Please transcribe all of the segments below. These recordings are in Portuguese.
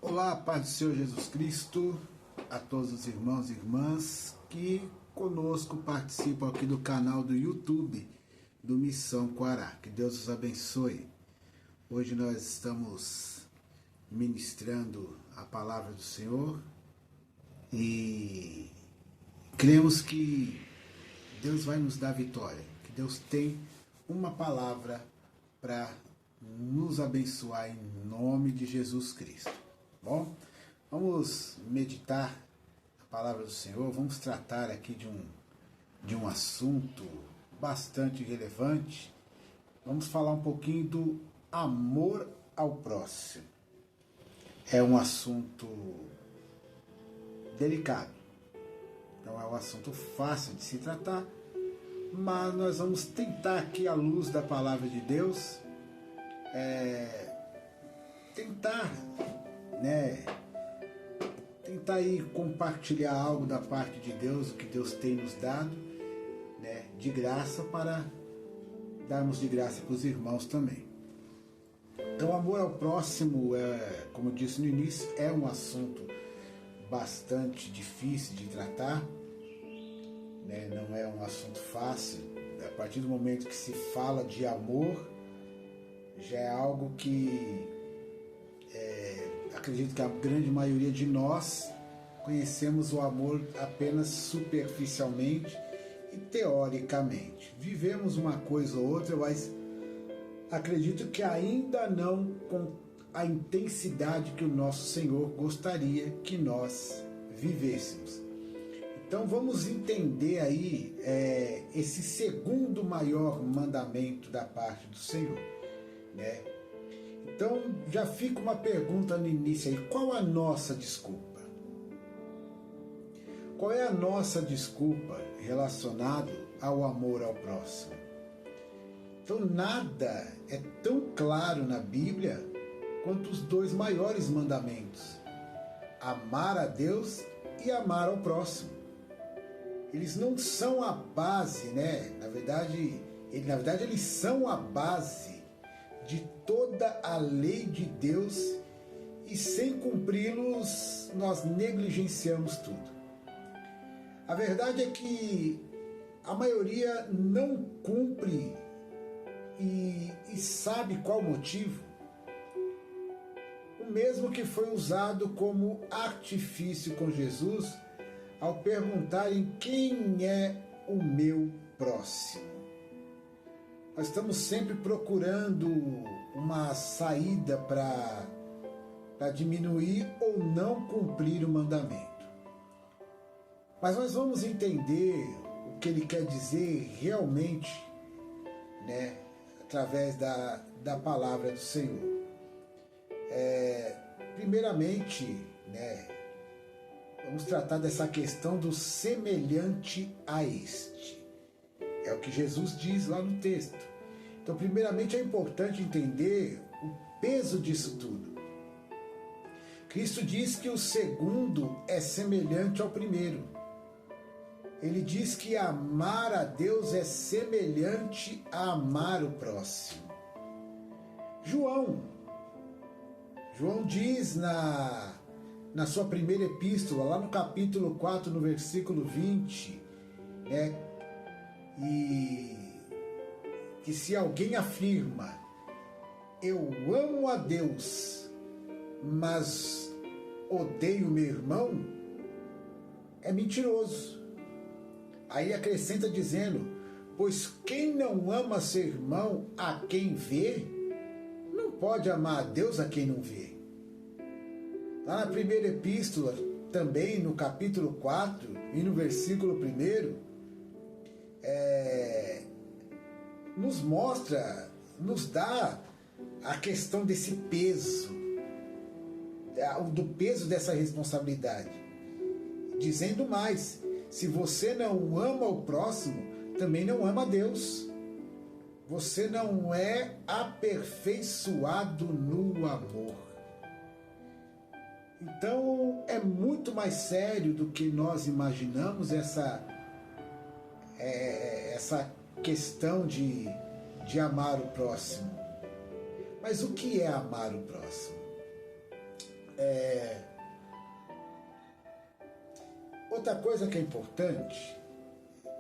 Olá, paz do Senhor Jesus Cristo, a todos os irmãos e irmãs que conosco participam aqui do canal do YouTube do Missão Coará. Que Deus os abençoe. Hoje nós estamos ministrando a palavra do Senhor e cremos que Deus vai nos dar vitória, que Deus tem uma palavra para nos abençoar em nome de Jesus Cristo. Bom, vamos meditar a palavra do Senhor, vamos tratar aqui de um assunto bastante relevante. Vamos falar um pouquinho do amor ao próximo. É um assunto delicado, não é um assunto fácil de se tratar, mas nós vamos tentar aqui, à luz da palavra de Deus, tentar aí compartilhar algo da parte de Deus, o que Deus tem nos dado, de graça, para darmos de graça para os irmãos também. Então, amor ao próximo, como eu disse no início, é um assunto bastante difícil de tratar, não é um assunto fácil. A partir do momento que se fala de amor, já é algo que acredito que a grande maioria de nós conhecemos o amor apenas superficialmente e teoricamente. Vivemos uma coisa ou outra, mas acredito que ainda não com a intensidade que o nosso Senhor gostaria que nós vivêssemos. Então vamos entender aí esse segundo maior mandamento da parte do Senhor, Então já fica uma pergunta no início aí: qual a nossa desculpa? Qual é a nossa desculpa relacionada ao amor ao próximo? Então nada é tão claro na Bíblia quanto os dois maiores mandamentos: amar a Deus e amar ao próximo. Eles não são a base, Na verdade, eles são a base de toda a lei de Deus, e sem cumpri-los nós negligenciamos tudo. A verdade é que a maioria não cumpre e sabe qual motivo? O mesmo que foi usado como artifício com Jesus ao perguntarem quem é o meu próximo. Nós estamos sempre procurando uma saída para diminuir ou não cumprir o mandamento. Mas nós vamos entender o que ele quer dizer realmente, né, através da palavra do Senhor. Primeiramente, né, vamos tratar dessa questão do semelhante a este. É o que Jesus diz lá no texto. Então, primeiramente, é importante entender o peso disso tudo. Cristo diz que o segundo é semelhante ao primeiro. Ele diz que amar a Deus é semelhante a amar o próximo. João diz na sua primeira epístola, lá no capítulo 4, no versículo 20, né, e que se alguém afirma, eu amo a Deus, mas odeio meu irmão, é mentiroso. Aí acrescenta dizendo, pois quem não ama seu irmão a quem vê, não pode amar a Deus a quem não vê. Lá na primeira epístola, também no capítulo 4 e no versículo 1, nos dá a questão desse peso, do peso dessa responsabilidade. Dizendo mais, se você não ama o próximo, também não ama a Deus. Você não é aperfeiçoado no amor. Então é muito mais sério do que nós imaginamos essa questão de amar o próximo. Mas o que é amar o próximo? Outra coisa que é importante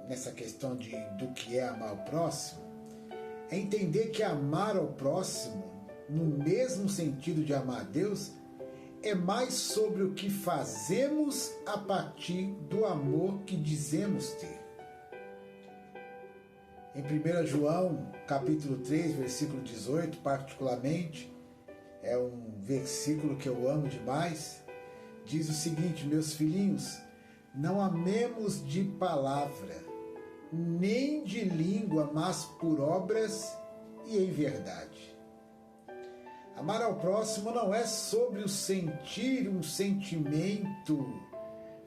nessa questão do que é amar o próximo é entender que amar ao próximo, no mesmo sentido de amar a Deus, é mais sobre o que fazemos a partir do amor que dizemos ter. Em 1 João, capítulo 3, versículo 18, particularmente, é um versículo que eu amo demais, diz o seguinte, meus filhinhos, não amemos de palavra, nem de língua, mas por obras e em verdade. Amar ao próximo não é sobre o sentir um sentimento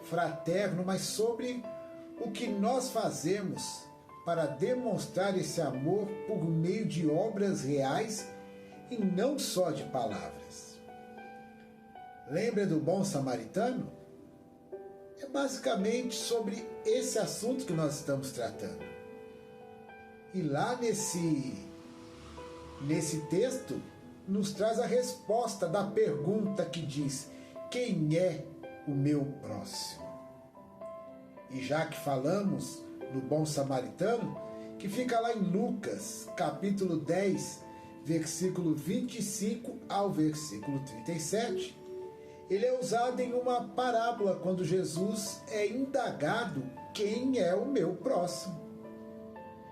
fraterno, mas sobre o que nós fazemos para demonstrar esse amor por meio de obras reais e não só de palavras. Lembra do bom samaritano? É basicamente sobre esse assunto que nós estamos tratando. E lá nesse texto, nos traz a resposta da pergunta que diz, quem é o meu próximo? E já que falamos no bom samaritano, que fica lá em Lucas, capítulo 10, versículo 25 ao versículo 37, ele é usado em uma parábola quando Jesus é indagado quem é o meu próximo.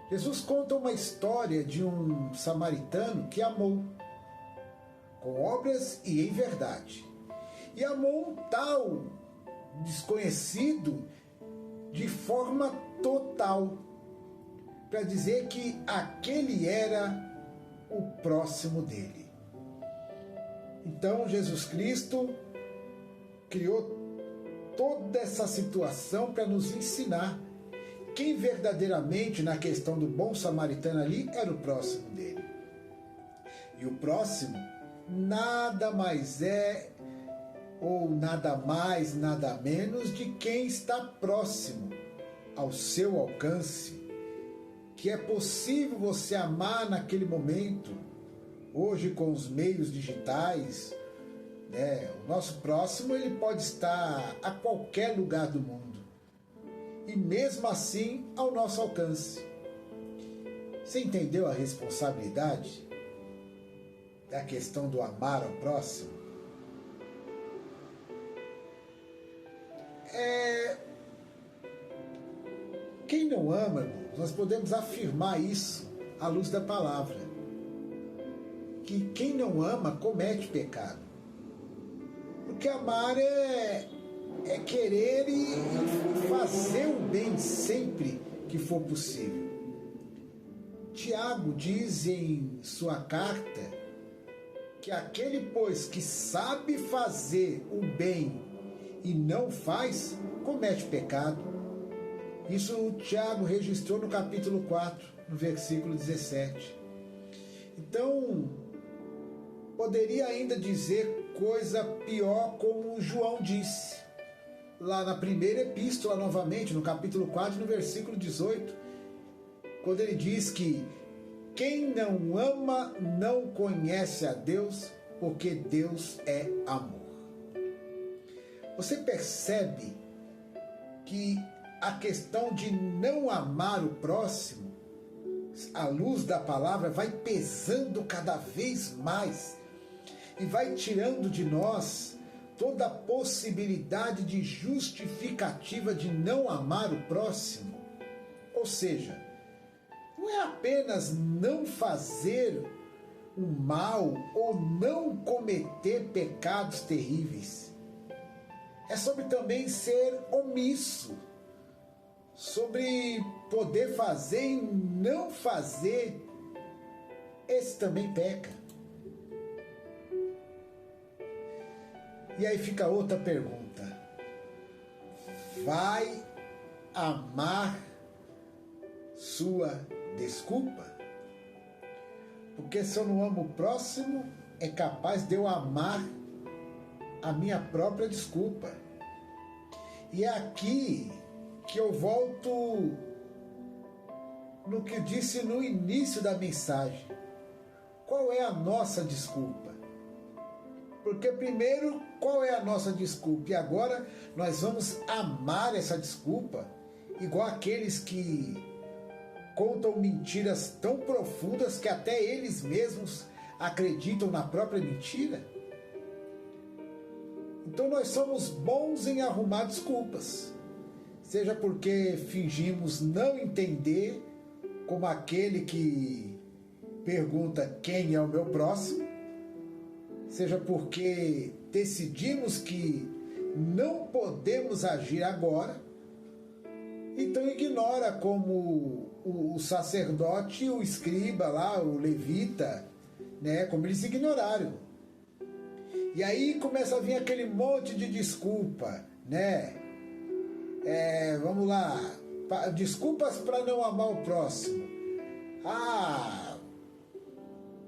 Jesus conta uma história de um samaritano que amou, com obras e em verdade, e amou um tal desconhecido de forma total, para dizer que aquele era o próximo dele. Então Jesus Cristo criou toda essa situação para nos ensinar quem verdadeiramente, na questão do bom samaritano ali, era o próximo dele. E o próximo nada mais é, ou nada mais, nada menos, de quem está próximo ao seu alcance, que é possível você amar naquele momento. Hoje, com os meios digitais, né, o nosso próximo ele pode estar a qualquer lugar do mundo. e mesmo assim ao nosso alcance. Você entendeu a responsabilidade da questão do amar ao próximo? Quem não ama, irmãos, nós podemos afirmar isso à luz da palavra, que quem não ama comete pecado. Porque amar é querer e fazer o bem sempre que for possível. Tiago diz em sua carta que aquele, pois, que sabe fazer o bem e não faz, comete pecado. Isso o Tiago registrou no capítulo 4, no versículo 17. Então, poderia ainda dizer coisa pior, como João disse, lá na primeira epístola, novamente, no capítulo 4, no versículo 18, quando ele diz que quem não ama não conhece a Deus, porque Deus é amor. Você percebe que a questão de não amar o próximo, à luz da palavra, vai pesando cada vez mais e vai tirando de nós toda a possibilidade de justificativa de não amar o próximo. Ou seja, não é apenas não fazer o mal ou não cometer pecados terríveis. É sobre também ser omisso, sobre poder fazer e não fazer. Esse também peca. E aí fica outra pergunta: vai amar sua desculpa? Porque se eu não amo o próximo, é capaz de eu amar a minha própria desculpa. E é aqui que eu volto no que eu disse no início da mensagem. Qual é a nossa desculpa? Porque primeiro, qual é a nossa desculpa? E agora nós vamos amar essa desculpa, igual aqueles que contam mentiras tão profundas que até eles mesmos acreditam na própria mentira. Então nós somos bons em arrumar desculpas, seja porque fingimos não entender, como aquele que pergunta quem é o meu próximo, seja porque decidimos que não podemos agir agora, então ignora, como o sacerdote, o escriba lá, o levita, né, como eles ignoraram. E aí começa a vir aquele monte de desculpa, né? Vamos lá, desculpas para não amar o próximo.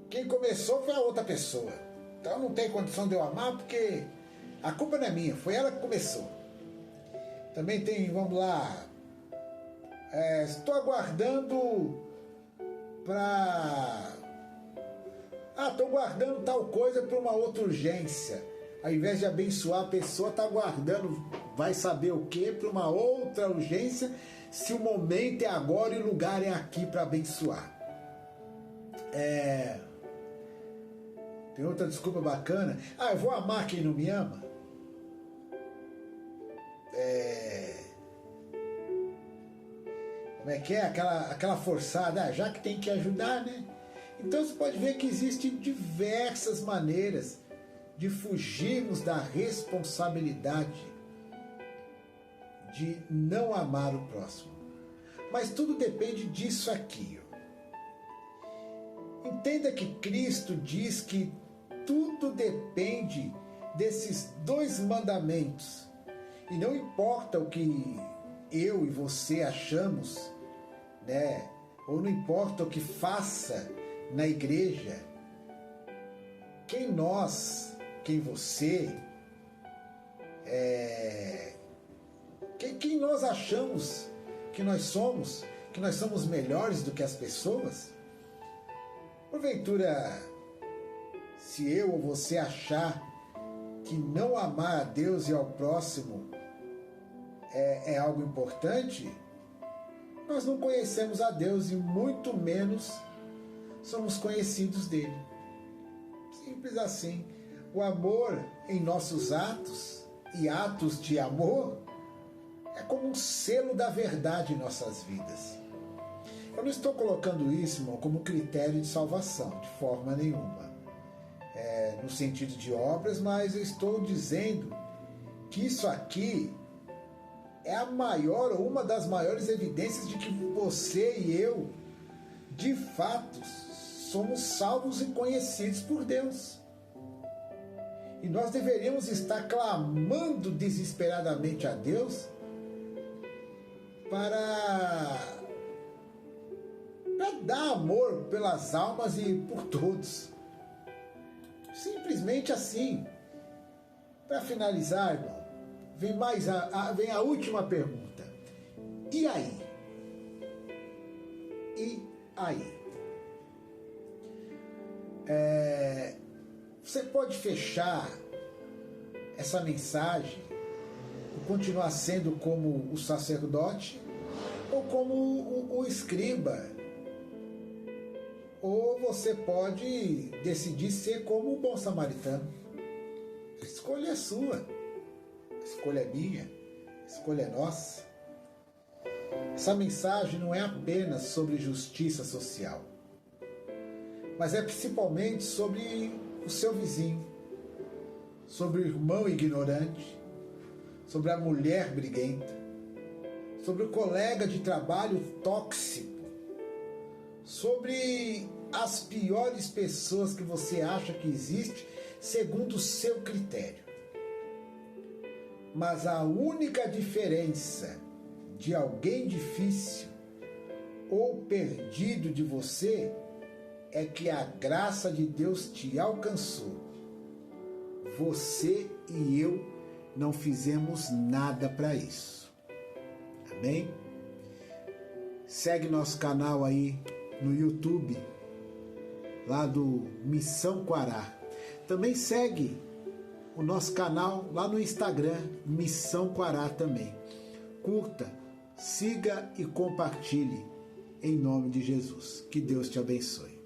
Quem começou foi a outra pessoa, então não tem condição de eu amar porque a culpa não é minha, foi ela que começou. Também tem, vamos lá, estou aguardando para... estou guardando tal coisa para uma outra urgência. Ao invés de abençoar a pessoa, está guardando, vai saber o que, para uma outra urgência, se o momento é agora e o lugar é aqui para abençoar. Tem outra desculpa bacana. Eu vou amar quem não me ama? Como é que é? Aquela forçada, já que tem que ajudar, né? Então você pode ver que existem diversas maneiras de fugirmos da responsabilidade de não amar o próximo. Mas tudo depende disso aqui. Entenda que Cristo diz que tudo depende desses dois mandamentos. E não importa o que eu e você achamos, né? Ou não importa o que faça na igreja, quem você, quem nós achamos que nós somos melhores do que as pessoas. Porventura, se eu ou você achar que não amar a Deus e ao próximo é algo importante, nós não conhecemos a Deus e muito menos somos conhecidos dele. Simples assim. O amor em nossos atos e atos de amor é como um selo da verdade em nossas vidas. Eu não estou colocando isso, irmão, como critério de salvação, de forma nenhuma. No sentido de obras, mas eu estou dizendo que isso aqui é a maior ou uma das maiores evidências de que você e eu, de fato, somos salvos e conhecidos por Deus. E nós deveríamos estar clamando desesperadamente a Deus para dar amor pelas almas e por todos. Simplesmente assim. Para finalizar, irmão, vem a última pergunta. E aí? E aí? Você pode fechar essa mensagem e continuar sendo como o sacerdote ou como o escriba. Ou você pode decidir ser como o bom samaritano. A escolha é sua. A escolha é minha. A escolha é nossa. Essa mensagem não é apenas sobre justiça social, mas é principalmente sobre o seu vizinho, sobre o irmão ignorante, sobre a mulher briguenta, sobre o colega de trabalho tóxico, sobre as piores pessoas que você acha que existe segundo o seu critério. Mas a única diferença de alguém difícil ou perdido de você é que a graça de Deus te alcançou. Você e eu não fizemos nada para isso. Amém? Segue nosso canal aí no YouTube, lá do Missão Quará. Também segue o nosso canal lá no Instagram, Missão Quará também. Curta, siga e compartilhe em nome de Jesus. Que Deus te abençoe.